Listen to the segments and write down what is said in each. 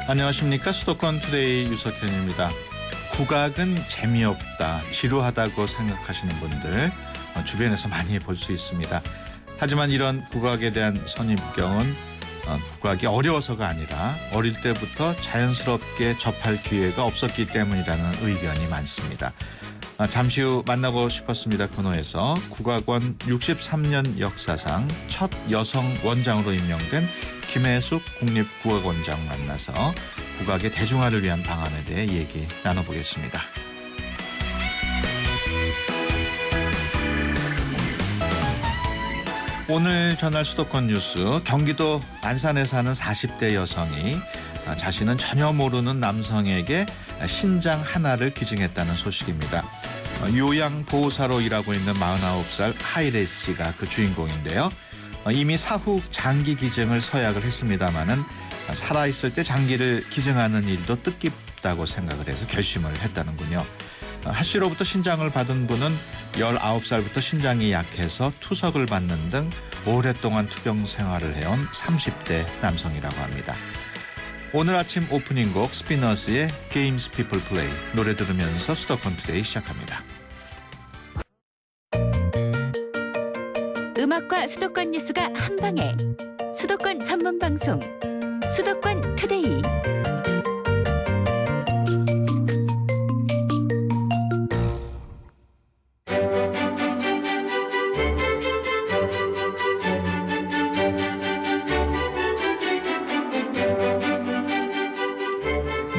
안녕하십니까. 수도권 투데이 유석현입니다. 국악은 재미없다, 지루하다고 생각하시는 분들 주변에서 많이 볼 수 있습니다. 하지만 이런 국악에 대한 선입견은 국악이 어려워서가 아니라 어릴 때부터 자연스럽게 접할 기회가 없었기 때문이라는 의견이 많습니다. 잠시 후 만나고 싶었습니다 코너에서 국악원 63년 역사상 첫 여성 원장으로 임명된 김혜숙 국립국악원장 만나서 국악의 대중화를 위한 방안에 대해 얘기 나눠보겠습니다. 오늘 전할 수도권 뉴스, 경기도 안산에 사는 40대 여성이 자신은 전혀 모르는 남성에게 신장 하나를 기증했다는 소식입니다. 요양보호사로 일하고 있는 49살 하이레 씨가 그 주인공인데요. 이미 사후 장기 기증을 서약을 했습니다마는 살아있을 때 장기를 기증하는 일도 뜻깊다고 생각을 해서 결심을 했다는군요. 하 씨로부터 신장을 받은 분은 19살부터 신장이 약해서 투석을 받는 등 오랫동안 투병 생활을 해온 30대 남성이라고 합니다. 오늘 아침 오프닝 곡 스피너스의 Games People Play 노래 들으면서 수도권 투데이 시작합니다. 음악과 수도권 뉴스가 한방에 수도권 전문 방송 수도권 투데이.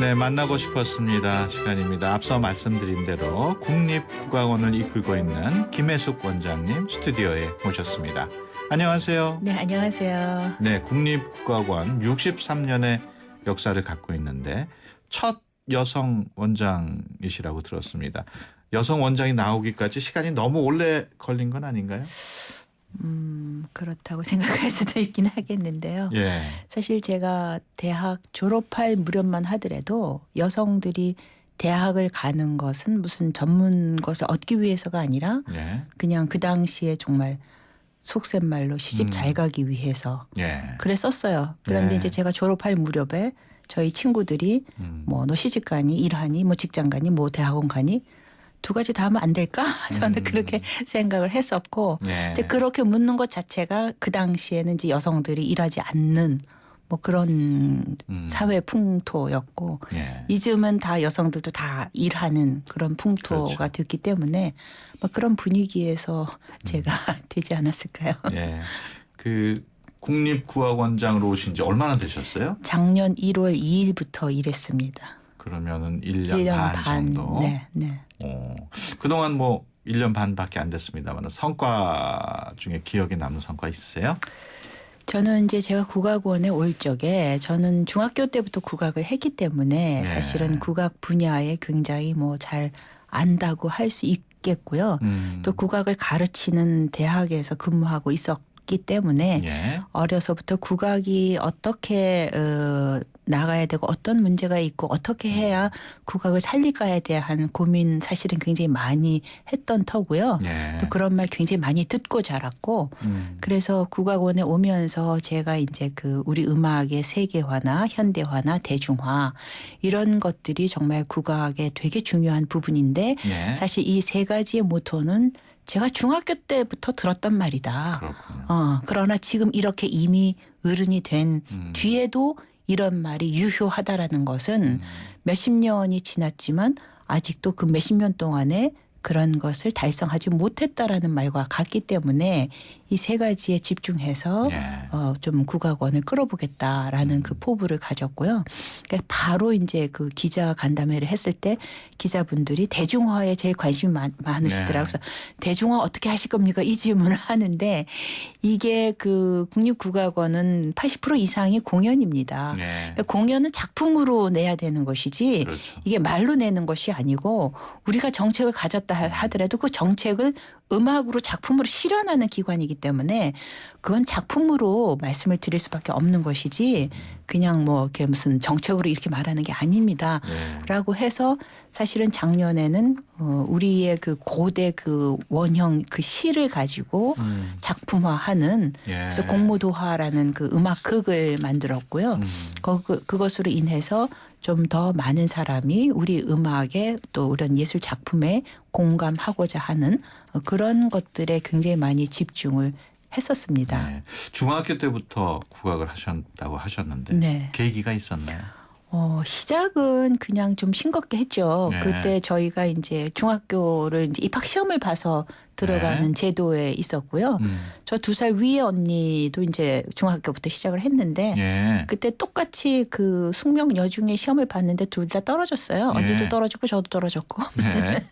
네, 만나고 싶었습니다. 시간입니다. 앞서 말씀드린 대로 국립국악원을 이끌고 있는 김혜숙 원장님 스튜디오에 모셨습니다. 안녕하세요. 네, 안녕하세요. 네, 국립국악원 63년의 역사를 갖고 있는데 첫 여성 원장이시라고 들었습니다. 여성 원장이 나오기까지 시간이 너무 오래 걸린 건 아닌가요? 그렇다고 생각할 수도 있긴 하겠는데요. 예. 사실 제가 대학 졸업할 무렵만 하더라도 여성들이 대학을 가는 것은 무슨 전문 것을 얻기 위해서가 아니라 예. 그냥 그 당시에 정말 속된 말로 시집 잘 가기 위해서 예. 그랬었어요. 그런데 예. 이제 제가 졸업할 무렵에 저희 친구들이 뭐 너 시집 가니 일하니 뭐 직장 가니 뭐 대학원 가니 두 가지 다 하면 안 될까? 저는 그렇게 생각을 했었고 예. 이제 그렇게 묻는 것 자체가 그 당시에는 이제 여성들이 일하지 않는 뭐 그런 사회 풍토였고 예. 이즘은 다 여성들도 다 일하는 그런 풍토가 그렇죠. 됐기 때문에 뭐 그런 분위기에서 제가 되지 않았을까요? 예. 그 국립국악원장으로 오신 지 얼마나 되셨어요? 작년 1월 2일부터 일했습니다. 그러면은 1년 1년 반 반. 정도. 네, 네. 그동안 뭐 1년 반밖에 안 됐습니다만 성과 중에 기억에 남는 성과 있으세요? 저는 이제 제가 국악원에 올 적에 저는 중학교 때부터 국악을 했기 때문에 네. 사실은 국악 분야에 굉장히 뭐 잘 안다고 할 수 있겠고요. 또 국악을 가르치는 대학에서 근무하고 있었기 때문에 예. 어려서부터 국악이 어떻게 나가야 되고 어떤 문제가 있고 어떻게 해야 국악을 살릴까에 대한 고민 사실은 굉장히 많이 했던 터고요. 예. 또 그런 말 굉장히 많이 듣고 자랐고 그래서 국악원에 오면서 제가 이제 그 우리 음악의 세계화나 현대화나 대중화 이런 것들이 정말 국악의 되게 중요한 부분인데 예. 사실 이 세 가지의 모토는 제가 중학교 때부터 들었단 말이다. 그렇군요. 그러나 지금 이렇게 이미 어른이 된 뒤에도 이런 말이 유효하다라는 것은 몇십 년이 지났지만 아직도 그 몇십 년 동안에 그런 것을 달성하지 못했다라는 말과 같기 때문에 이 세 가지에 집중해서 예. 좀 국악원을 끌어보겠다라는 그 포부를 가졌고요. 그러니까 바로 이제 그 기자 간담회를 했을 때 기자분들이 대중화에 제일 관심이 많으시더라고요. 그래서 대중화 어떻게 하실 겁니까? 이 질문을 하는데 이게 그 국립국악원은 80% 이상이 공연입니다. 예. 그러니까 공연은 작품으로 내야 되는 것이지 그렇죠. 이게 말로 내는 것이 아니고 우리가 정책을 가졌다 하더라도 그 정책을 음악으로 작품으로 실현하는 기관이기 때문에 그건 작품으로 말씀을 드릴 수밖에 없는 것이지 그냥 뭐 이렇게 무슨 정책으로 이렇게 말하는 게 아닙니다. 네. 라고 해서 사실은 작년에는 우리의 그 고대 그 원형 그 시를 가지고 작품화하는 예. 그래서 공무도화라는 그 음악극을 만들었고요. 그것으로 인해서 좀 더 많은 사람이 우리 음악에 또 이런 예술 작품에 공감하고자 하는 그런 것들에 굉장히 많이 집중을 했었습니다. 네. 중학교 때부터 국악을 하셨다고 하셨는데 네. 계기가 있었나요? 시작은 그냥 좀 싱겁게 했죠. 네. 그때 저희가 이제 중학교를 이제 입학 시험을 봐서 들어가는 제도에 있었고요. 저 2살 위에 언니도 이제 중학교부터 시작을 했는데 예. 그때 똑같이 그 숙명 여중의 시험을 봤는데 둘 다 떨어졌어요. 예. 언니도 떨어졌고 저도 떨어졌고. 네.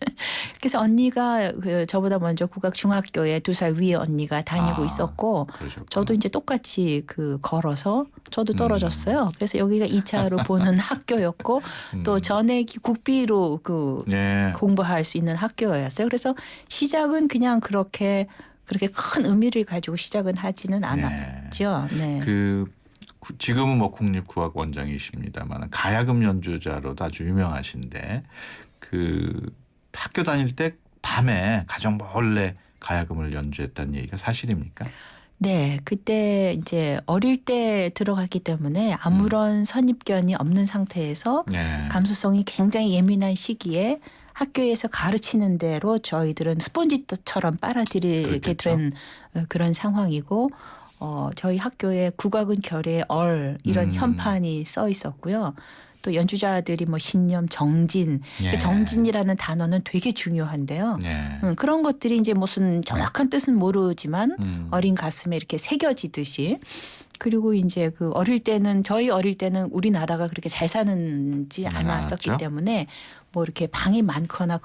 그래서 언니가 그 저보다 먼저 국악 중학교에 2살 위에 언니가 다니고 있었고 그러셨구나. 저도 이제 똑같이 그 걸어서 저도 떨어졌어요. 그래서 여기가 2차로 보는 학교였고 또 전액이 국비로 그 예. 공부할 수 있는 학교였어요. 그래서 시작은 그냥 그렇게 큰 의미를 가지고 시작은 하지는 않았죠. 네. 지금은 뭐 국립국악원장이십니다만 가야금 연주자로도 아주 유명하신데 그 학교 다닐 때 밤에 가정 몰래 가야금을 연주했다는 얘기가 사실입니까? 네, 그때 이제 어릴 때 들어갔기 때문에 아무런 선입견이 없는 상태에서 네. 감수성이 굉장히 예민한 시기에 학교에서 가르치는 대로 저희들은 스폰지처럼 빨아들이게 그렇겠죠. 된 그런 상황이고 저희 학교에 국악은 결의 얼 이런 현판이 써 있었고요. 또 연주자들이 뭐 신념, 정진, 예. 정진이라는 단어는 되게 중요한데요. 예. 그런 것들이 이제 무슨 정확한 뜻은 모르지만 어린 가슴에 이렇게 새겨지듯이 그리고 이제 그 저희 어릴 때는 우리나라가 그렇게 잘 사는지 않았었기 맞죠? 때문에 뭐 이렇게 방이 많거나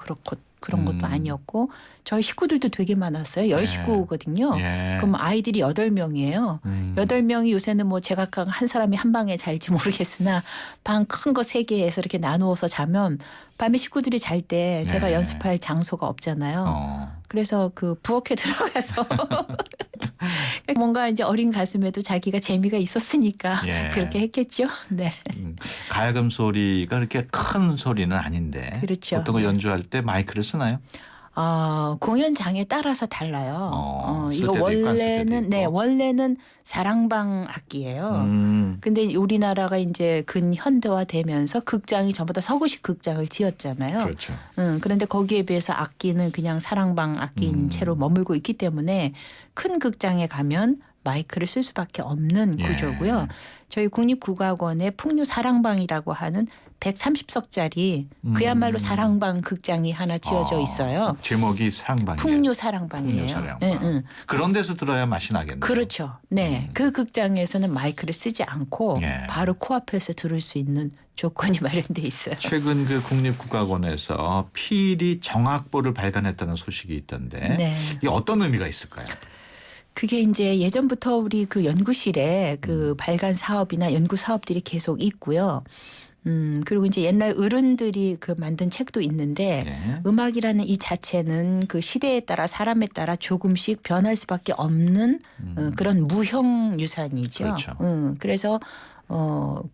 그런 것도 아니었고 저희 식구들도 되게 많았어요. 10식구거든요. 예. 그럼 아이들이 8명이에요. 8명이 요새는 뭐 제각각 한 사람이 한 방에 잘지 모르겠으나 방 큰 거 3개에서 이렇게 나누어서 자면 밤에 식구들이 잘 때 제가 네. 연습할 장소가 없잖아요. 그래서 그 부엌에 들어가서 뭔가 이제 어린 가슴에도 자기가 재미가 있었으니까 예. 그렇게 했겠죠. 네. 가야금 소리가 그렇게 큰 소리는 아닌데 그렇죠. 보통 거 연주할 때 마이크를 쓰나요? 공연장에 따라서 달라요. 쓸 이거 때도 있고 안쓸 때도 있고. 원래는 사랑방 악기예요. 근데 우리나라가 이제 근현대화되면서 극장이 전부 다 서구식 극장을 지었잖아요. 그렇죠. 그런데 거기에 비해서 악기는 그냥 사랑방 악기인 채로 머물고 있기 때문에 큰 극장에 가면 마이크를 쓸 수밖에 없는 예. 구조고요. 저희 국립국악원의 풍류 사랑방이라고 하는 130석짜리 그야말로 사랑방 극장이 하나 지어져 있어요. 제목이 사랑방이에요. 풍류 사랑방이에요. 풍류 사랑방. 그런 데서 들어야 맛이 나겠네요. 그렇죠. 네. 그 극장에서는 마이크를 쓰지 않고 예. 바로 코앞에서 들을 수 있는 조건이 마련돼 있어요. 최근 그 국립국악원에서 피리 정악보를 발간했다는 소식이 있던데 네. 이게 어떤 의미가 있을까요? 그게 이제 예전부터 우리 그 연구실에 그 발간 사업이나 연구 사업들이 계속 있고요. 그리고 이제 옛날 어른들이 그 만든 책도 있는데 네. 음악이라는 이 자체는 그 시대에 따라 사람에 따라 조금씩 변할 수밖에 없는 그런 무형 유산이죠. 그렇죠. 그래서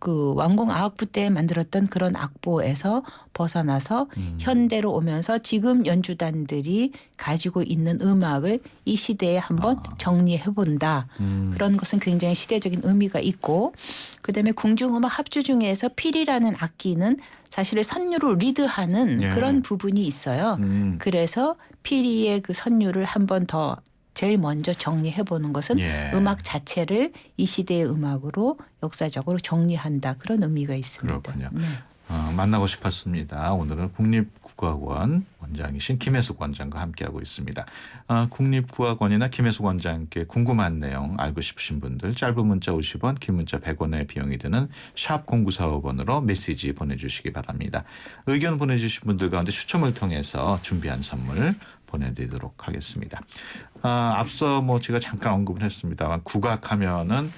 그 완공아학부 때 만들었던 그런 악보에서 벗어나서 현대로 오면서 지금 연주단들이 가지고 있는 음악을 이 시대에 한번 정리해 본다. 그런 것은 굉장히 시대적인 의미가 있고 그다음에 궁중음악 합주 중에서 필이라는 악기는 사실 선율을 리드하는 예. 그런 부분이 있어요. 그래서 필이의 그 선율을 한번 더 제일 먼저 정리해 보는 것은 예. 음악 자체를 이 시대의 음악으로 역사적으로 정리한다. 그런 의미가 있습니다. 그렇군요. 네. 만나고 싶었습니다. 오늘은 국립국악원 원장이신 김혜숙 원장과 함께하고 있습니다. 국립국악원이나 김혜숙 원장께 궁금한 내용 알고 싶으신 분들 짧은 문자 50원, 긴 문자 100원의 비용이 드는 샵 0945번으로 메시지 보내주시기 바랍니다. 의견 보내주신 분들 가운데 추첨을 통해서 준비한 선물 보내드리도록 하겠습니다. 앞서 뭐 제가 잠깐 언급을 했습니다만 국악하면은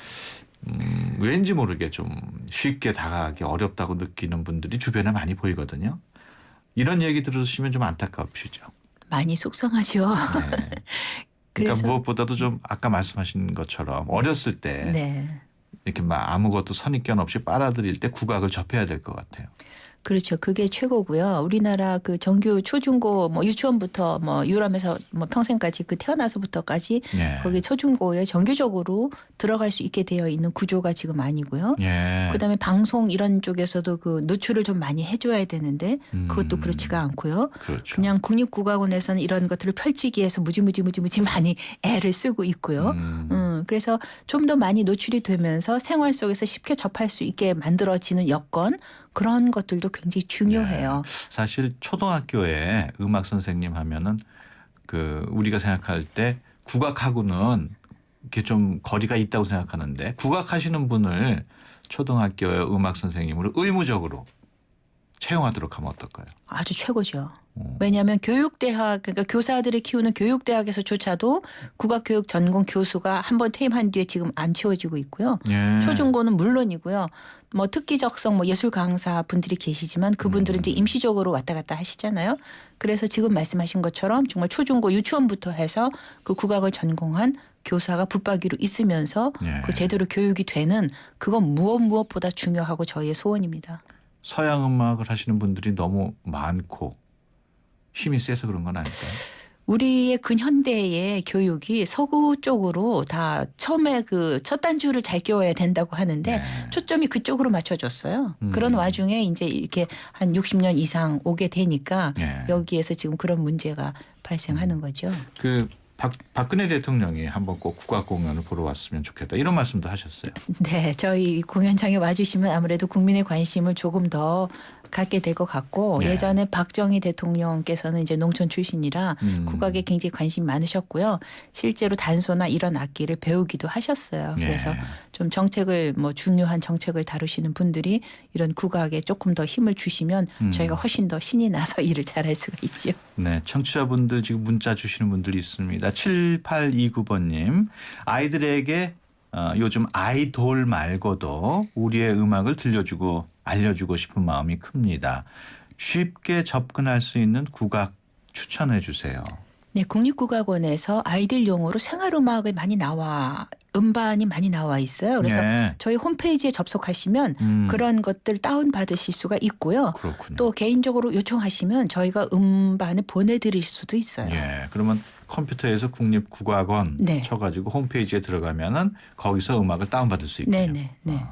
왠지 모르게 좀 쉽게 다가가기 어렵다고 느끼는 분들이 주변에 많이 보이거든요. 이런 얘기 들으시면 좀 안타까우시죠. 많이 속상하죠. 네. 그러니까 그래서 무엇보다도 좀 아까 말씀하신 것처럼 어렸을 때 네. 이렇게 막 아무것도 선입견 없이 빨아들일 때 국악을 접해야 될 것 같아요. 그렇죠. 그게 최고고요. 우리나라 그 정규 초중고 뭐 유치원부터 뭐 유럽에서 뭐 평생까지 그 태어나서부터까지 예. 거기 초중고에 정규적으로 들어갈 수 있게 되어 있는 구조가 지금 아니고요. 예. 그다음에 방송 이런 쪽에서도 그 노출을 좀 많이 해줘야 되는데 그것도 그렇지가 않고요. 그렇죠. 그냥 국립국악원에서는 이런 것들을 펼치기 위해서 무지 많이 애를 쓰고 있고요. 그래서 좀 더 많이 노출이 되면서 생활 속에서 쉽게 접할 수 있게 만들어지는 여건 그런 것들도 굉장히 중요해요. 사실 초등학교에 음악 선생님 하면은 그 우리가 생각할 때 국악하고는 이렇게 좀 거리가 있다고 생각하는데 국악하시는 분을 초등학교의 음악 선생님으로 의무적으로 채용하도록 하면 어떨까요? 아주 최고죠. 왜냐하면 교육대학 그러니까 교사들을 키우는 교육대학에서조차도 국악교육 전공 교수가 한 번 퇴임한 뒤에 지금 안 채워지고 있고요. 예. 초중고는 물론이고요. 뭐 특기적성 뭐 예술 강사 분들이 계시지만 그분들은 이제 임시적으로 왔다 갔다 하시잖아요. 그래서 지금 말씀하신 것처럼 정말 초중고 유치원부터 해서 그 국악을 전공한 교사가 붙박이로 있으면서 예. 그 제대로 교육이 되는 그건 무엇보다 중요하고 저희의 소원입니다. 서양 음악을 하시는 분들이 너무 많고 힘이 세서 그런 건 아닐까요? 우리의 근현대의 교육이 서구 쪽으로 다 처음에 그 첫 단추를 잘 끼워야 된다고 하는데 네. 초점이 그쪽으로 맞춰졌어요. 그런 와중에 이제 이렇게 한 60년 이상 오게 되니까 네. 여기에서 지금 그런 문제가 발생하는 거죠. 그 박근혜 대통령이 한번 꼭 국악 공연을 보러 왔으면 좋겠다 이런 말씀도 하셨어요. 네, 저희 공연장에 와주시면 아무래도 국민의 관심을 조금 더 갖게 될 것 같고 네. 예전에 박정희 대통령께서는 이제 농촌 출신이라 국악에 굉장히 관심 많으셨고요. 실제로 단소나 이런 악기를 배우기도 하셨어요. 네. 그래서 좀 정책을 뭐 중요한 정책을 다루시는 분들이 이런 국악에 조금 더 힘을 주시면 저희가 훨씬 더 신이 나서 일을 잘할 수가 있지요. 네, 청취자분들 지금 문자 주시는 분들이 있습니다. 7829번님 아이들에게 요즘 아이돌 말고도 우리의 음악을 들려주고 알려주고 싶은 마음이 큽니다. 쉽게 접근할 수 있는 국악 추천해 주세요. 네, 국립국악원에서 아이들용으로 생활음악을 많이 음반이 많이 나와 있어요. 그래서 네. 저희 홈페이지에 접속하시면 그런 것들 다운받으실 수가 있고요. 그렇군요. 또 개인적으로 요청하시면 저희가 음반을 보내드릴 수도 있어요. 예, 그러면 컴퓨터에서 국립국악원 네. 쳐가지고 홈페이지에 들어가면은 거기서 음악을 다운받을 수 있군요. 네네. 네.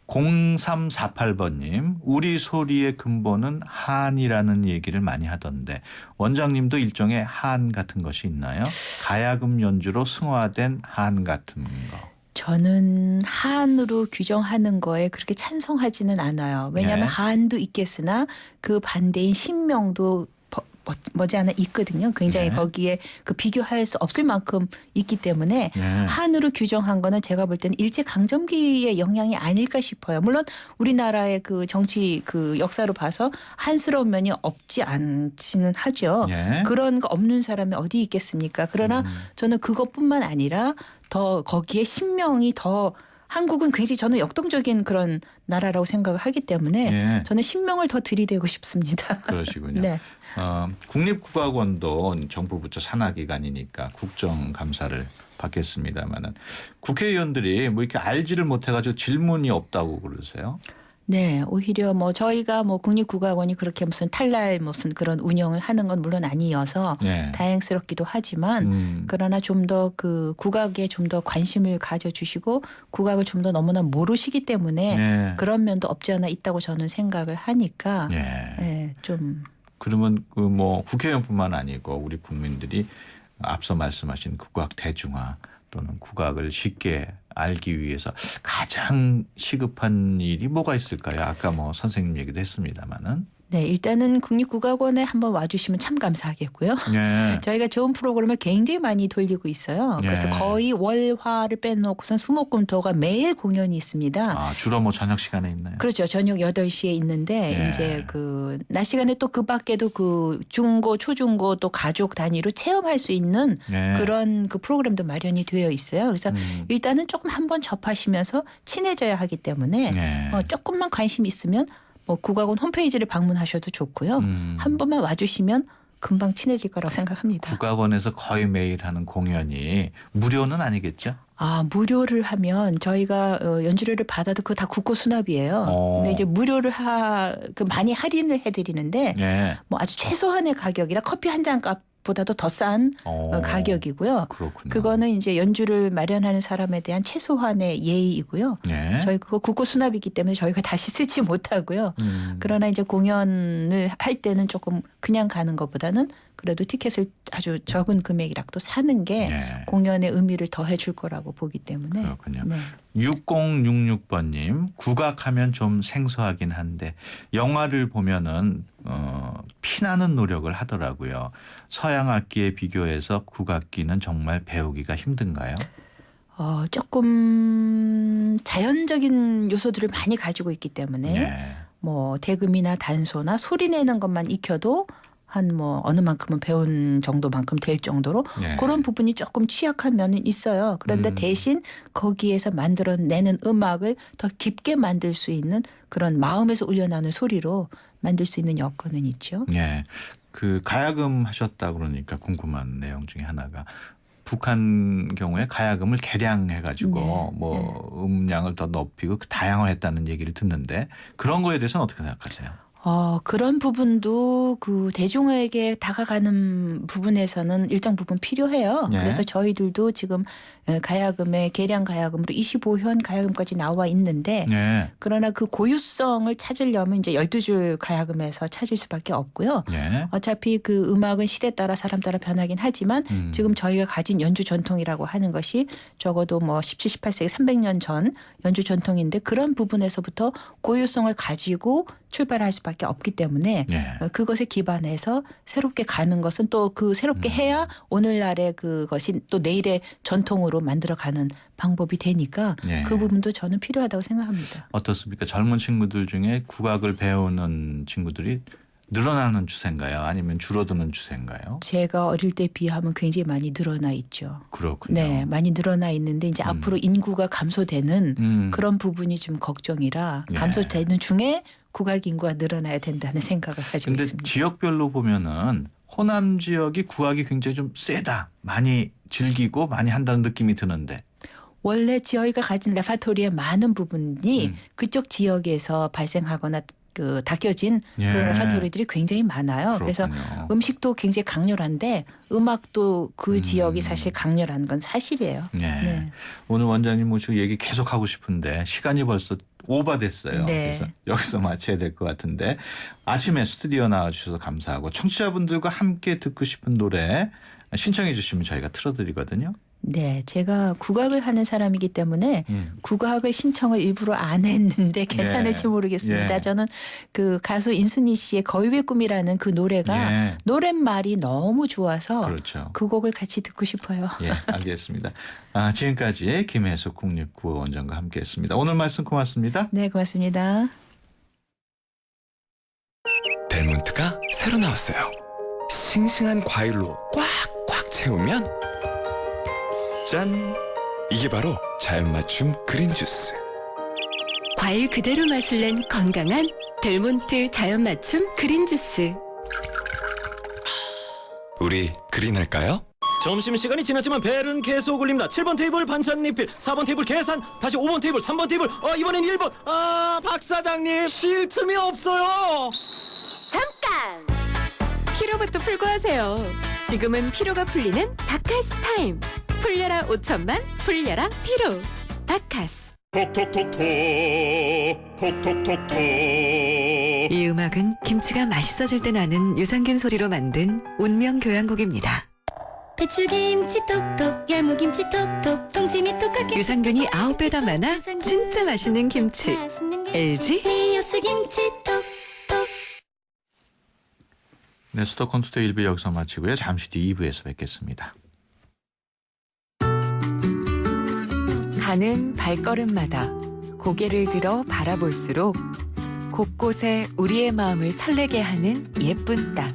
0348번님 우리 소리의 근본은 한이라는 얘기를 많이 하던데 원장님도 일종의 한 같은 것이 있나요? 가야금 연주로 승화된 한 같은 거. 저는 한으로 규정하는 거에 그렇게 찬성하지는 않아요. 왜냐하면 네. 한도 있겠으나 그 반대인 신명도 머지않아 있거든요. 굉장히 네. 거기에 그 비교할 수 없을 만큼 있기 때문에 네. 한으로 규정한 거는 제가 볼 때는 일제 강점기의 영향이 아닐까 싶어요. 물론 우리나라의 그 정치 그 역사로 봐서 한스러운 면이 없지 않지는 하죠. 네. 그런 거 없는 사람이 어디 있겠습니까? 그러나 저는 그것뿐만 아니라 더 거기에 신명이 더 한국은 굉장히 저는 역동적인 그런 나라라고 생각을 하기 때문에 네. 저는 신명을 더 들이대고 싶습니다. 그러시군요. 네. 국립국악원도 정부 부처 산하기관이니까 국정감사를 받겠습니다만은 국회의원들이 뭐 이렇게 알지를 못해가지고 질문이 없다고 그러세요? 네, 오히려 뭐 저희가 뭐 국립국악원이 그렇게 무슨 탈날 무슨 그런 운영을 하는 건 물론 아니어서 네. 다행스럽기도 하지만 그러나 좀 더 그 국악에 좀 더 관심을 가져주시고 국악을 좀 더 너무나 모르시기 때문에 네. 그런 면도 없지 않아 있다고 저는 생각을 하니까 네. 네, 좀 그러면 그 뭐 국회의원뿐만 아니고 우리 국민들이 앞서 말씀하신 국악 대중화 또는 국악을 쉽게 알기 위해서 가장 시급한 일이 뭐가 있을까요? 아까 뭐 선생님 얘기도 했습니다마는. 네, 일단은 국립국악원에 한번 와주시면 참 감사하겠고요. 네. 저희가 좋은 프로그램을 굉장히 많이 돌리고 있어요. 그래서 네. 거의 월화를 빼놓고선 수목금토가 매일 공연이 있습니다. 아, 주로 뭐 저녁 시간에 있나요? 그렇죠. 저녁 8시에 있는데 네. 이제 그 낮 시간에 또 그 밖에도 그 중고, 초중고 또 가족 단위로 체험할 수 있는 네. 그런 그 프로그램도 마련이 되어 있어요. 그래서 일단은 조금 한번 접하시면서 친해져야 하기 때문에 네. 조금만 관심 있으면 뭐 국악원 홈페이지를 방문하셔도 좋고요. 한 번만 와주시면 금방 친해질 거라고 생각합니다. 국악원에서 거의 매일 하는 공연이 무료는 아니겠죠? 무료를 하면 저희가 연주료를 받아도 그거 다 국고 수납이에요. 근데 이제 무료를 많이 할인을 해드리는데 예. 뭐 아주 최소한의 가격이라 커피 한 잔 값보다도 더 싼 가격이고요. 그렇군요. 그거는 이제 연주를 마련하는 사람에 대한 최소한의 예의이고요. 예. 저희 그거 국고 수납이기 때문에 저희가 다시 쓰지 못하고요. 그러나 이제 공연을 할 때는 조금 그냥 가는 것보다는 그래도 티켓을 아주 적은 금액이라도 사는 게 예. 공연의 의미를 더해 줄 거라고 보기 때문에. 그렇군요. 네. 6066번님, 국악하면 좀 생소하긴 한데 영화를 보면은 피나는 노력을 하더라고요. 서양 악기에 비교해서 국악기는 정말 배우기가 힘든가요? 조금 자연적인 요소들을 많이 가지고 있기 때문에 예. 뭐 대금이나 단소나 소리 내는 것만 익혀도 한 뭐 어느 만큼은 배운 정도만큼 될 정도로 예. 그런 부분이 조금 취약한 면은 있어요. 그런데 대신 거기에서 만들어내는 음악을 더 깊게 만들 수 있는 그런 마음에서 울려나는 소리로 만들 수 있는 여건은 있죠. 예. 그 가야금 하셨다 그러니까 궁금한 내용 중에 하나가 북한 경우에 가야금을 개량해 가지고 네. 뭐 음량을 더 높이고 다양화했다는 얘기를 듣는데 그런 거에 대해서는 어떻게 생각하세요? 그런 부분도 그 대중에게 다가가는 부분에서는 일정 부분 필요해요. 네. 그래서 저희들도 지금 가야금의 개량 가야금으로 25현 가야금까지 나와 있는데 예. 그러나 그 고유성을 찾으려면 이제 12줄 가야금에서 찾을 수밖에 없고요. 예. 어차피 그 음악은 시대 따라 사람 따라 변하긴 하지만 지금 저희가 가진 연주 전통이라고 하는 것이 적어도 뭐 17, 18세기 300년 전 연주 전통인데 그런 부분에서부터 고유성을 가지고 출발할 수밖에 없기 때문에 예. 그것에 기반해서 새롭게 가는 것은 또 그 새롭게 해야 오늘날의 그것이 또 내일의 전통으로 만들어가는 방법이 되니까 예. 그 부분도 저는 필요하다고 생각합니다. 어떻습니까? 젊은 친구들 중에 국악을 배우는 친구들이 늘어나는 추세인가요? 아니면 줄어드는 추세인가요? 제가 어릴 때 비하면 굉장히 많이 늘어나 있죠. 그렇군요. 네, 많이 늘어나 있는데 이제 앞으로 인구가 감소되는 그런 부분이 좀 걱정이라 예. 감소되는 중에 국악 인구가 늘어나야 된다는 생각을 가지고 근데 있습니다. 지역별로 보면은 호남 지역이 국악이 굉장히 좀 세다. 많이 즐기고 많이 한다는 느낌이 드는데. 원래 저희가 가진 레파토리의 많은 부분이 그쪽 지역에서 발생하거나 그 닦여진 예. 그런 레파토리들이 굉장히 많아요. 그래서 그렇군요. 음식도 굉장히 강렬한데 음악도 그 지역이 사실 강렬한 건 사실이에요. 네. 네. 오늘 원장님 모시고 얘기 계속 하고 싶은데 시간이 벌써 오버됐어요. 네. 그래서 여기서 마쳐야 될 것 같은데 아침에 스튜디오 나와주셔서 감사하고 청취자분들과 함께 듣고 싶은 노래 신청해 주시면 저희가 틀어드리거든요. 네, 제가 국악을 하는 사람이기 때문에 국악을 신청을 일부러 안 했는데 괜찮을지 모르겠습니다. 예. 저는 그 가수 인순이 씨의 거위의 꿈이라는 그 노래가 예. 노랫말이 너무 좋아서 그렇죠. 그 곡을 같이 듣고 싶어요. 예, 알겠습니다. 지금까지 김혜숙 국립국어원장과 함께했습니다. 오늘 말씀 고맙습니다. 네, 고맙습니다. 델몬트가 새로 나왔어요. 싱싱한 과일로 꽉꽉 채우면 짠! 이게 바로 자연 맞춤 그린 주스. 과일 그대로 맛을 낸 건강한 델몬트 자연 맞춤 그린 주스. 우리 그린할까요? 점심시간이 지났지만 벨은 계속 울립니다. 7번 테이블 반찬 리필, 4번 테이블 계산, 다시 5번 테이블, 3번 테이블, 이번엔 1번. 박 사장님 쉴 틈이 없어요. 잠깐! 피로부터 풀고 하세요. 지금은 피로가 풀리는 바카스 타임. 풀려라 5천만, 풀려라 피로. 바카스. 톡톡톡톡 톡톡톡톡 이 음악은 김치가 맛있어질 때 나는 유산균 소리로 만든 운명 교향곡입니다. 배추김치 톡톡 열무김치 톡톡 동치미 톡하게 유산균이 9배 더 많아 진짜 맛있는 김치. LG 히어스 김치 톡톡. 네, 수도권 투데이 1부 여기서 마치고요. 잠시 뒤 2부에서 뵙겠습니다. 가는 발걸음마다 고개를 들어 바라볼수록 곳곳에 우리의 마음을 설레게 하는 예쁜 땅,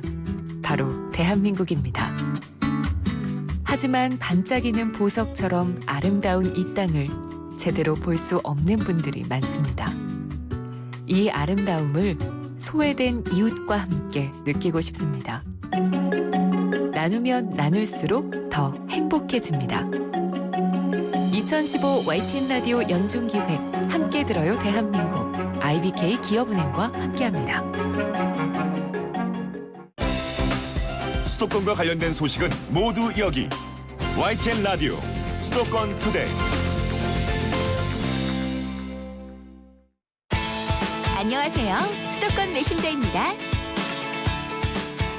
바로 대한민국입니다. 하지만 반짝이는 보석처럼 아름다운 이 땅을 제대로 볼 수 없는 분들이 많습니다. 이 아름다움을 소외된 이웃과 함께 느끼고 싶습니다. 나누면 나눌수록 더 행복해집니다. 2015 YTN 라디오 연중기획 함께 들어요 대한민국 IBK 기업은행과 함께합니다. 수도권과 관련된 소식은 모두 여기 YTN 라디오 수도권 투데이. 안녕하세요. 수도권 메신저입니다.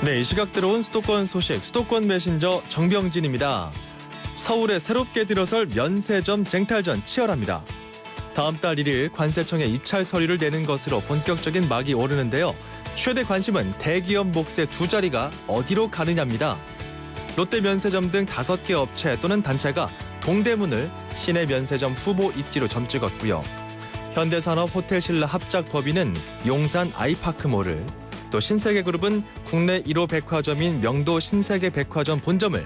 네, 이 시각 들어온 수도권 소식 수도권 메신저 정병진입니다. 서울에 새롭게 들어설 면세점 쟁탈전 치열합니다. 다음 달 1일 관세청에 입찰 서류를 내는 것으로 본격적인 막이 오르는데요. 최대 관심은 대기업 몫의 두 자리가 어디로 가느냐입니다. 롯데 면세점 등 5개 업체 또는 단체가 동대문을 시내 면세점 후보 입지로 점찍었고요. 현대산업 호텔신라 합작법인은 용산 아이파크몰을, 또 신세계그룹은 국내 1호 백화점인 명도 신세계백화점 본점을,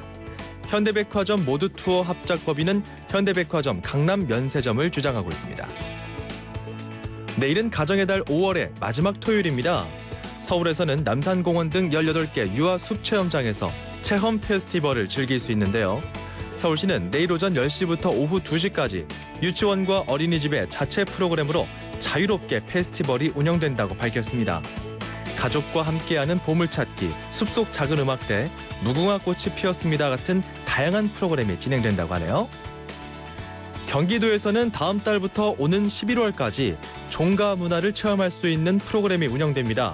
현대백화점 모두투어 합작법인은 현대백화점 강남 면세점을 주장하고 있습니다. 내일은 가정의 달 5월의 마지막 토요일입니다. 서울에서는 남산공원 등 18개 유아 숲체험장에서 체험 페스티벌을 즐길 수 있는데요. 서울시는 내일 오전 10시부터 오후 2시까지 유치원과 어린이집의 자체 프로그램으로 자유롭게 페스티벌이 운영된다고 밝혔습니다. 가족과 함께하는 보물찾기, 숲속 작은 음악대, 무궁화 꽃이 피었습니다 같은 다양한 프로그램이 진행된다고 하네요. 경기도에서는 다음 달부터 오는 11월까지 종가 문화를 체험할 수 있는 프로그램이 운영됩니다.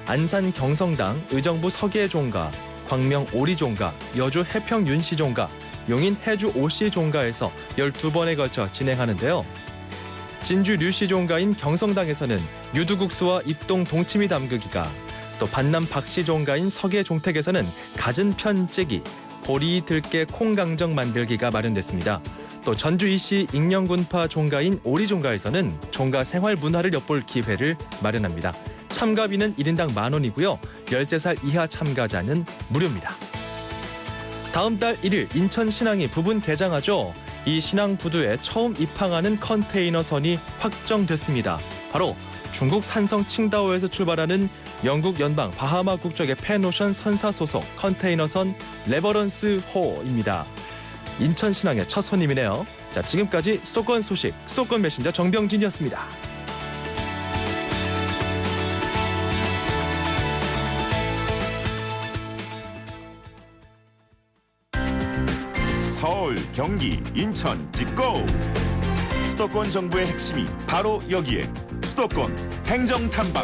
안산 경성당 의정부 서계 종가, 광명 오리 종가, 여주 해평 윤씨 종가, 용인 해주 오씨 종가에서 12번에 걸쳐 진행하는데요. 진주 류씨 종가인 경성당에서는 유두국수와 입동 동치미 담그기가, 또 반남 박씨 종가인 서계 종택에서는 갖은 편찌기, 보리 들깨 콩강정 만들기가 마련됐습니다. 또 전주 이씨 익령군파 종가인 오리 종가에서는 종가 생활 문화를 엿볼 기회를 마련합니다. 참가비는 1인당 10,000원이고요. 13살 이하 참가자는 무료입니다. 다음 달 1일 인천 신항이 부분 개장하죠. 이 신항 부두에 처음 입항하는 컨테이너선이 확정됐습니다. 바로 중국 산성 칭다오에서 출발하는 영국 연방 바하마 국적의 펜오션 선사 소속 컨테이너선 레버런스 호입니다. 인천 신항의 첫 손님이네요. 자, 지금까지 수도권 소식 수도권 메신저 정병진이었습니다. 서울, 경기, 인천 찍고! 수도권 정부의 핵심이 바로 여기에 수도권 행정탐방.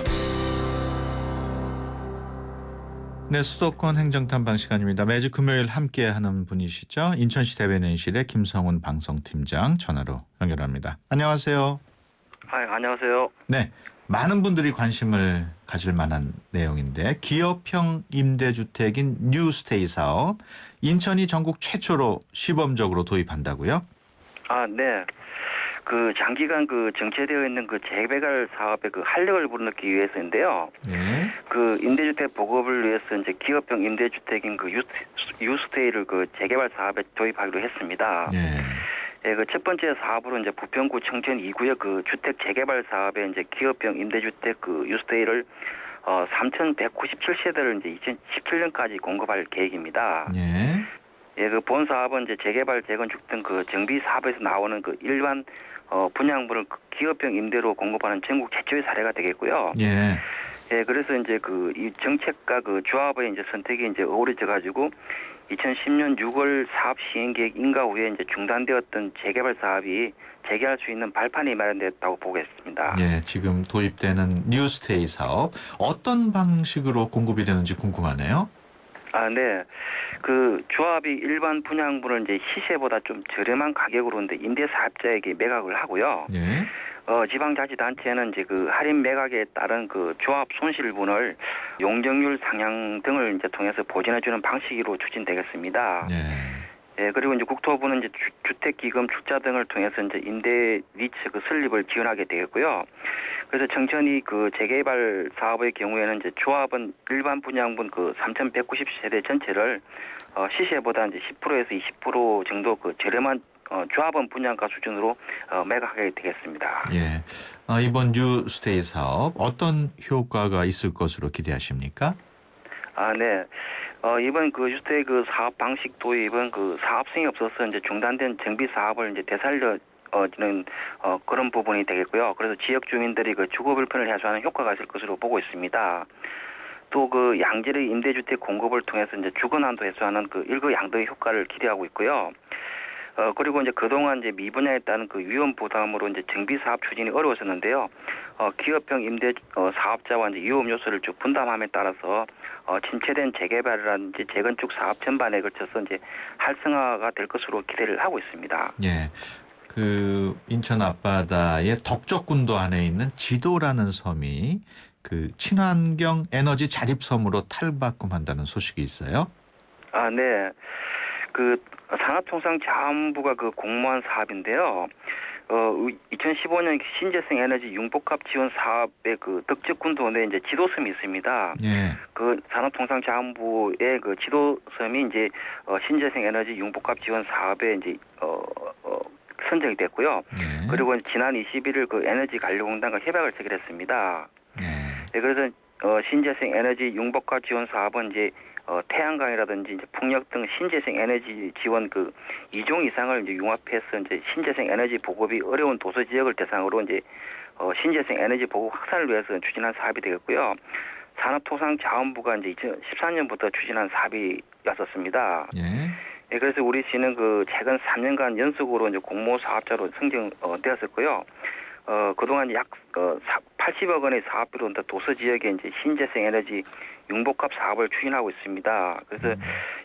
네, 수도권 행정탐방 시간입니다. 매주 금요일 함께하는 분이시죠. 인천시 대변인실의 김성훈 방송팀장 전화로 연결합니다. 안녕하세요. 안녕하세요. 네, 많은 분들이 관심을 가질 만한 내용인데 기업형 임대주택인 뉴스테이 사업 인천이 전국 최초로 시범적으로 도입한다고요? 네. 장기간 정체되어 있는 재개발 사업의 활력을 불어넣기 위해서인데요. 네. 임대주택 보급을 위해서 이제 기업형 임대주택인 유스테이를 재개발 사업에 도입하기로 했습니다. 네. 예, 첫 번째 사업으로 이제 부평구 청천 2구역 주택 재개발 사업에 이제 기업형 임대주택 유스테이를 3,197세대를 이제 2017년까지 공급할 계획입니다. 네. 예, 본 사업은 이제 재개발, 재건축 등 정비 사업에서 나오는 일반 분양물을 기업형 임대로 공급하는 전국 최초의 사례가 되겠고요. 예. 예, 그래서 이제 이 정책과 조합의 이제 선택이 이제 어우러져 가지고 2010년 6월 사업 시행 계획 인가 후에 이제 중단되었던 재개발 사업이 재개할 수 있는 발판이 마련됐다고 보겠습니다. 예, 지금 도입되는 뉴스테이 사업 어떤 방식으로 공급이 되는지 궁금하네요. 네. 조합이 일반 분양물을 이제 시세보다 좀 저렴한 가격으로 이제 임대 사업자에게 매각을 하고요. 예. 지방자치단체는 이제 할인 매각에 따른 조합 손실분을 용적률 상향 등을 이제 통해서 보전해주는 방식으로 추진되겠습니다. 예. 예, 그리고 이제 국토부는 이제 주택기금 출자 등을 통해서 이제 임대 리츠 설립을 지원하게 되겠고요. 그래서 청천이 재개발 사업의 경우에는 이제 조합은 일반 분양분 3,190세대 전체를 시세보다 이제 10%에서 20% 정도 저렴한 조합원 분양가 수준으로 매각하게 되겠습니다. 예. 이번 뉴스테이 사업 어떤 효과가 있을 것으로 기대하십니까? 네. 이번 그 주택 그 사업 방식 도입은 그 사업성이 없어서 이제 중단된 정비 사업을 이제 되살려 는 그런 부분이 되겠고요. 그래서 지역 주민들이 그 주거 불편을 해소하는 효과가 있을 것으로 보고 있습니다. 또 그 양질의 임대주택 공급을 통해서 이제 주거난도 해소하는 그 일거양득의 효과를 기대하고 있고요. 그리고 이제 그동안 이제 미분양에 따른 그 위험 부담으로 이제 정비 사업 추진이 어려웠었는데요. 기업형 임대 사업자와 이제 위험 요소를 쭉 분담함에 따라서 침체된 재개발이라든지 재건축 사업 전반에 걸쳐서 이제 활성화가 될 것으로 기대를 하고 있습니다. 예. 그 인천 앞바다의 덕적군도 안에 있는 지도라는 섬이 그 친환경 에너지 자립섬으로 탈바꿈한다는 소식이 있어요. 네. 그 산업통상자원부가 그 공모한 사업인데요. 2015년 신재생 에너지 융복합 지원 사업의 그 덕적군도 내 이제 지도섬이 있습니다. 예. 그 산업통상자원부의 그 지도섬이 이제 신재생 에너지 융복합 지원 사업에 이제 선정이 됐고요. 예. 그리고 지난 21일 그 에너지관리공단과 협약을 체결했습니다. 예. 네, 그래서 신재생 에너지 융복합 지원 사업은 이제 태양광이라든지 이제 풍력 등 신재생 에너지 지원 그 2종 이상을 이제 융합해서 이제 신재생 에너지 보급이 어려운 도서 지역을 대상으로 이제 신재생 에너지 보급 확산을 위해서 추진한 사업이 되겠고요. 산업통상자원부가 이제 2014년부터 추진한 사업이었었습니다. 예. 네, 그래서 우리 시는 그 최근 3년간 연속으로 이제 공모 사업자로 선정되었었고요. 그동안 약 80억 원의 사업비로 도서 지역에 이제 신재생 에너지 융복합 사업을 추진하고 있습니다. 그래서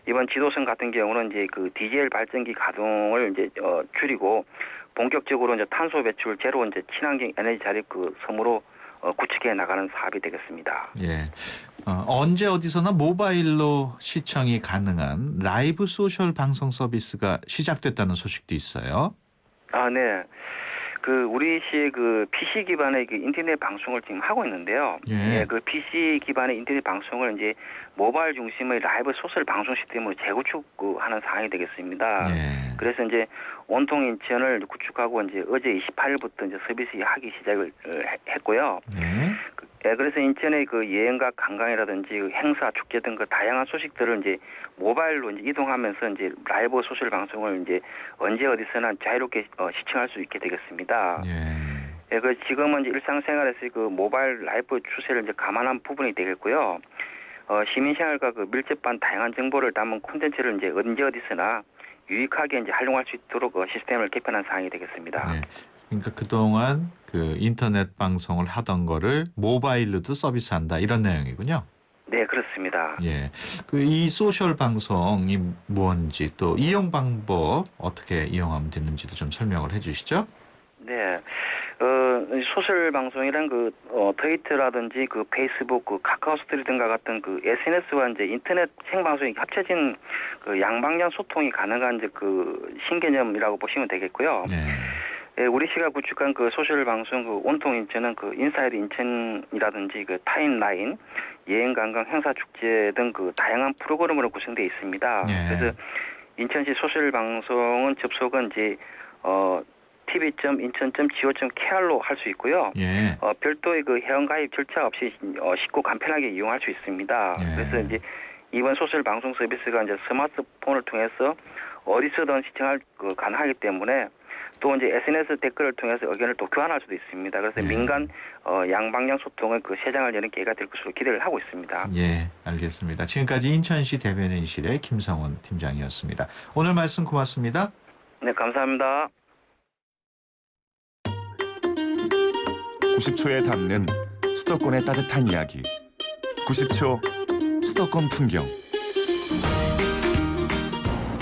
이번 지도선 같은 경우는 이제 그 디젤 발전기 가동을 이제 줄이고 본격적으로 이제 탄소 배출 제로 이제 친환경 에너지 자립 그 섬으로 구축해 나가는 사업이 되겠습니다. 예. 언제 어디서나 모바일로 시청이 가능한 라이브 소셜 방송 서비스가 시작됐다는 소식도 있어요. 네. 그 우리 시의 그 PC 기반의 그 인터넷 방송을 지금 하고 있는데요. 예. 그 PC 기반의 인터넷 방송을 이제 모바일 중심의 라이브 소셜 방송 시스템으로 재구축하는 사항이 되겠습니다. 예. 그래서 이제 온통 인천을 구축하고 이제 어제 28일부터 이제 서비스 하기 시작을 했고요. 예. 그래서 인천의 그 여행과 관광이라든지 그 행사, 축제 등 그 다양한 소식들을 이제 모바일로 이제 이동하면서 이제 라이브 소셜 방송을 이제 언제 어디서나 자유롭게 시청할 수 있게 되겠습니다. 예. 그 지금은 이제 일상생활에서 그 모바일 라이브 추세를 이제 감안한 부분이 되겠고요. 시민생활과 그 밀접한 다양한 정보를 담은 콘텐츠를 이제 언제 어디서나 유익하게 이제 활용할 수 있도록 시스템을 개편한 사항이 되겠습니다. 예. 그러니까 그동안 그 인터넷 방송을 하던 거를 모바일로도 서비스한다 이런 내용이군요. 네, 그렇습니다. 예. 그 이 소셜 방송이 뭔지 또 이용 방법 어떻게 이용하면 되는지도 좀 설명을 해 주시죠. 네. 소셜 방송이란 그 트위터라든지 그 페이스북, 그 카카오스토리 등과 같은 그 SNS와 이제 인터넷 생방송이 합쳐진 그 양방향 소통이 가능한 이제 그 신개념이라고 보시면 되겠고요. 네. 우리 시가 구축한 그 소셜 방송 그 온통 인천은 그 인사이드 인천이라든지 그 타임라인, 여행 관광 행사 축제 등 그 다양한 프로그램으로 구성되어 있습니다. 네. 그래서 인천시 소셜 방송은 접속은 이제 tv.incheon.go.kr로 할 수 있고요. 예. 별도의 그 회원 가입 절차 없이 쉽고 간편하게 이용할 수 있습니다. 예. 그래서 이제 이번 소셜 방송 서비스가 이제 스마트폰을 통해서 어디서든 시청할 가능하기 때문에 또 이제 SNS 댓글을 통해서 의견을 또 교환할 수도 있습니다. 그래서 민간 양방향 소통의 그 세장을 여는 기회가 될 것으로 기대를 하고 있습니다. 예, 알겠습니다. 지금까지 인천시 대변인실의 김성원 팀장이었습니다. 오늘 말씀 고맙습니다. 네, 감사합니다. 90초에 담는 수도권의 따뜻한 이야기. 90초 수도권 풍경.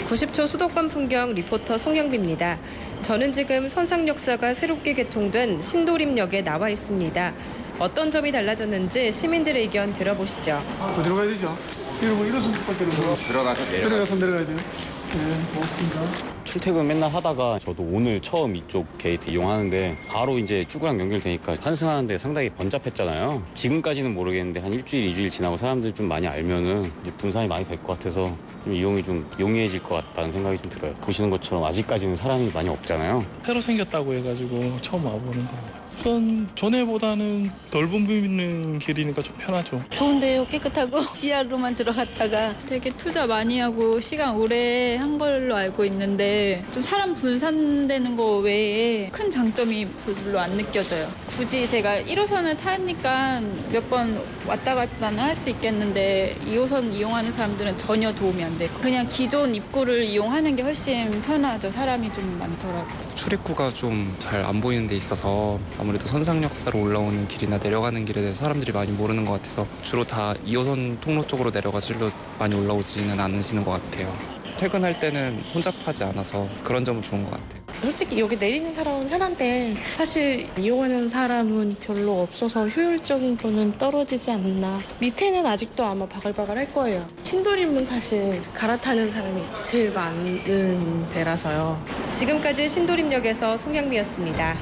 90초 수도권 풍경 리포터 송영비입니다. 저는 지금 선상역사가 새롭게 개통된 신도림역에 나와 있습니다. 어떤 점이 달라졌는지 시민들의 의견 들어보시죠. 그대로 가야 되죠. 이러서 밖에 들어가서 내려가야 돼요. 네, 고맙습니다. 출퇴근 맨날 하다가 저도 오늘 처음 이쪽 게이트 이용하는데 바로 이제 출구랑 연결되니까 환승하는데 상당히 번잡했잖아요. 지금까지는 모르겠는데 한 일주일, 2주일 지나고 사람들 좀 많이 알면은 이제 분산이 많이 될 것 같아서 좀 이용이 좀 용이해질 것 같다는 생각이 좀 들어요. 보시는 것처럼 아직까지는 사람이 많이 없잖아요. 새로 생겼다고 해가지고 처음 와보는 겁니다. 우선 전에보다는 넓은 보이는 길이니까 좀 편하죠. 좋은데요. 깨끗하고 지하로만 들어갔다가 되게 투자 많이 하고 시간 오래 한 걸로 알고 있는데 좀 사람 분산되는 거 외에 큰 장점이 별로 안 느껴져요. 굳이 제가 1호선을 타니까 몇 번 왔다 갔다는 할 수 있겠는데 2호선 이용하는 사람들은 전혀 도움이 안 되고 그냥 기존 입구를 이용하는 게 훨씬 편하죠. 사람이 좀 많더라고요. 출입구가 좀 잘 안 보이는 데 있어서 아무래도 선상역사로 올라오는 길이나 내려가는 길에 대해서 사람들이 많이 모르는 것 같아서 주로 다 2호선 통로 쪽으로 내려가서 일로 많이 올라오지는 않으시는 것 같아요. 퇴근할 때는 혼잡하지 않아서 그런 점은 좋은 것 같아요. 솔직히 여기 내리는 사람은 편한데 사실 이용하는 사람은 별로 없어서 효율적인 거는 떨어지지 않나. 밑에는 아직도 아마 바글바글 할 거예요. 신도림은 사실 갈아타는 사람이 제일 많은 데라서요. 지금까지 신도림역에서 송양미였습니다.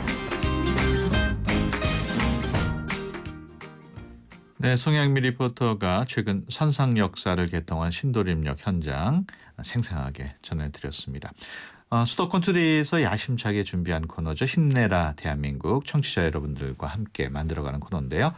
네, 송양미 리포터가 최근 선상 역사를 개통한 신도림역 현장 생생하게 전해드렸습니다. 수도권 투데이에서 야심차게 준비한 코너죠. 힘내라 대한민국, 청취자 여러분들과 함께 만들어가는 코너인데요.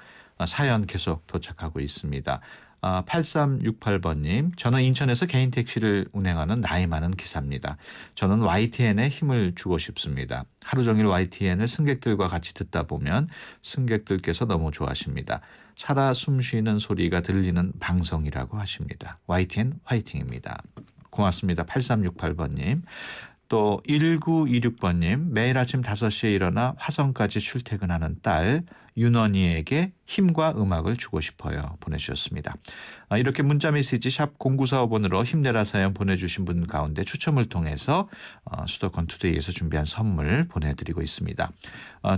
사연 계속 도착하고 있습니다. 8368번님, 저는 인천에서 개인 택시를 운행하는 나이 많은 기사입니다. 저는 YTN에 힘을 주고 싶습니다. 하루 종일 YTN을 승객들과 같이 듣다 보면 승객들께서 너무 좋아하십니다. 살아 숨쉬는 소리가 들리는 방송이라고 하십니다. YTN 화이팅입니다. 고맙습니다. 8368번님. 또 1926번님, 매일 아침 5시에 일어나 화성까지 출퇴근하는 딸 윤원이에게 힘과 음악을 주고 싶어요. 보내주셨습니다. 이렇게 문자메시지 샵 0945번으로 힘내라 사연 보내주신 분 가운데 추첨을 통해서 수도권 투데이에서 준비한 선물 보내드리고 있습니다.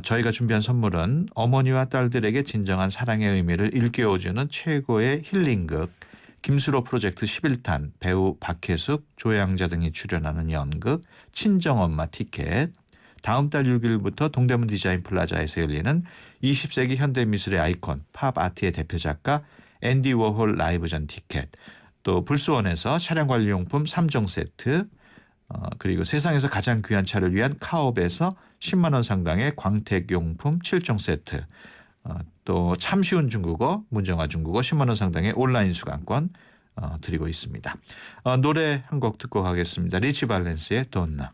저희가 준비한 선물은 어머니와 딸들에게 진정한 사랑의 의미를 일깨워주는 최고의 힐링극, 김수로 프로젝트 11탄, 배우 박혜숙, 조양자 등이 출연하는 연극 친정엄마 티켓, 다음 달 6일부터 동대문 디자인 플라자에서 열리는 20세기 현대미술의 아이콘 팝 아트의 대표 작가 앤디 워홀 라이브전 티켓, 또 불수원에서 차량관리용품 3종 세트, 그리고 세상에서 가장 귀한 차를 위한 카옵에서 10만 원 상당의 광택용품 7종 세트, 또 참 쉬운 중국어, 문정아 중국어 10만 원 상당의 온라인 수강권 드리고 있습니다. 노래 한 곡 듣고 가겠습니다. 리치 발렌스의 돈나.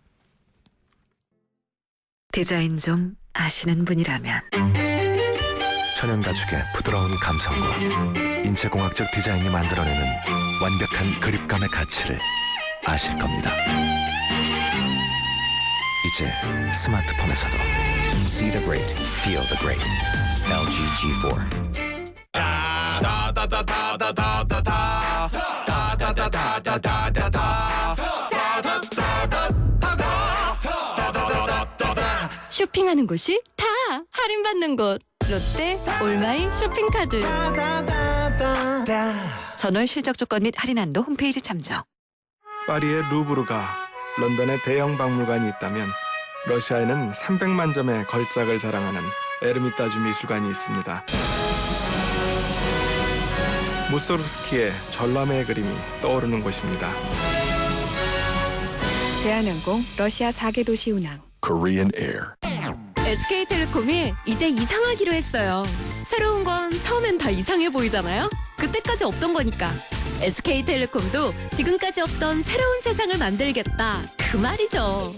디자인 좀 아시는 분이라면 천연 가죽의 부드러운 감성과 인체공학적 디자인이 만들어내는 완벽한 그립감의 가치를 아실 겁니다. 이제 스마트폰에서도 See the great, feel the great. LG G4. 쇼핑하는 곳이 다 할인받는 곳. 롯데 올마이 쇼핑카드. 전월 실적 조건 및 할인 한도 홈페이지 참조. 파리의 루브르가 런던의 대형 박물관이 있다면 러시아에는 300만 점의 걸작을 자랑하는 에르미타주 미술관이 있습니다. 무소르스키의 전람회의 그림이 떠오르는 곳입니다. 대한항공 러시아 4개 도시 운항 Korean Air. SK텔레콤이 이제 이상하기로 했어요. 새로운 건 처음엔 다 이상해 보이잖아요. 그때까지 없던 거니까. SK텔레콤도 지금까지 없던 새로운 세상을 만들겠다. 그 말이죠.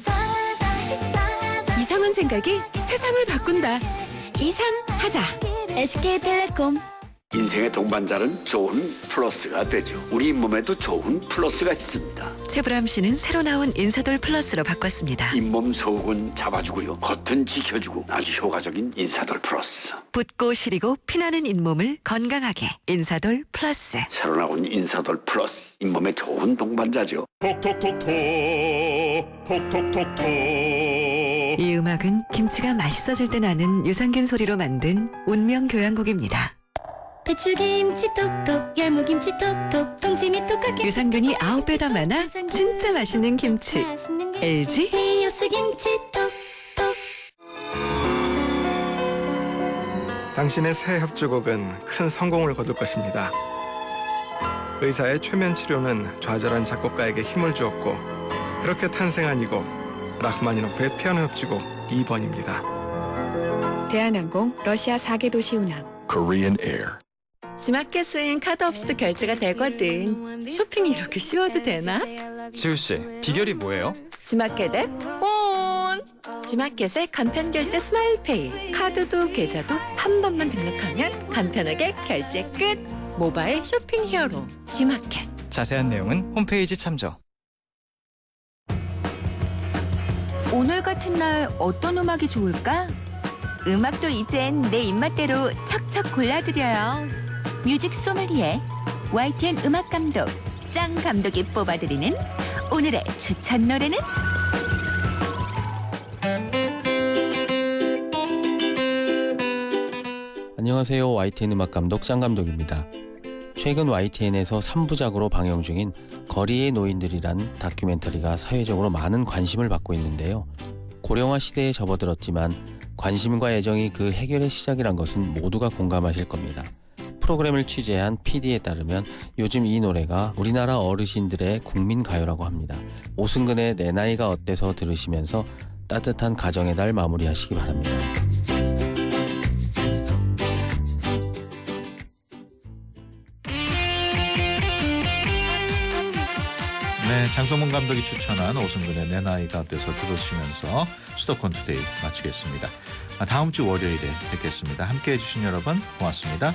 이상한 생각이 세상을 바꾼다. 이상하자. SK텔레콤. 인생의 동반자는 좋은 플러스가 되죠. 우리 몸에도 좋은 플러스가 있습니다. 최불암 씨는 새로 나온 인사돌 플러스로 바꿨습니다. 잇몸 속은 잡아주고요. 겉은 지켜주고 아주 효과적인 인사돌 플러스. 붓고 시리고 피나는 잇몸을 건강하게 인사돌 플러스. 새로 나온 인사돌 플러스. 잇몸에 좋은 동반자죠. 톡톡톡톡 톡톡톡톡. 이 음악은 김치가 맛있어질 때 나는 유산균 소리로 만든 운명 교향곡입니다. 배추김치 톡톡, 열무김치 톡톡, 동치미 톡하게. 유산균이 9배 더 많아 진짜 맛있는 김치. LG 히오스 김치 톡톡. 당신의 새 협주곡은 큰 성공을 거둘 것입니다. 의사의 최면 치료는 좌절한 작곡가에게 힘을 주었고 그렇게 탄생한 이 곡 라흐마니노프의 피아노 협주곡 2번입니다. 대한항공 러시아 4개 도시 운항. Korean Air. 지마켓은 카드 없이도 결제가 되거든. 쇼핑이 이렇게 쉬워도 되나? 지우 씨, 비결이 뭐예요? 지마켓 앱 온! 지마켓의 간편 결제 스마일페이. 카드도 계좌도 한 번만 등록하면 간편하게 결제 끝. 모바일 쇼핑 히어로 지마켓. 자세한 내용은 홈페이지 참조. 오늘 같은 날 어떤 음악이 좋을까? 음악도 이젠 내 입맛대로 척척 골라드려요. 뮤직 소믈리에 YTN 음악 감독 짱 감독이 뽑아드리는 오늘의 추천 노래는? 안녕하세요. YTN 음악 감독 짱 감독입니다. 최근 YTN에서 3부작으로 방영 중인 거리의 노인들이란 다큐멘터리가 사회적으로 많은 관심을 받고 있는데요. 고령화 시대에 접어들었지만 관심과 애정이 그 해결의 시작이란 것은 모두가 공감하실 겁니다. 프로그램을 취재한 PD에 따르면 요즘 이 노래가 우리나라 어르신들의 국민가요라고 합니다. 오승근의 내 나이가 어때서 들으시면서 따뜻한 가정의 달 마무리하시기 바랍니다. 네, 장성문 감독이 추천한 오승근의 내 나이가 어때서 들으시면서 수도권 투데이 마치겠습니다. 다음 주 월요일에 뵙겠습니다. 함께해 주신 여러분 고맙습니다.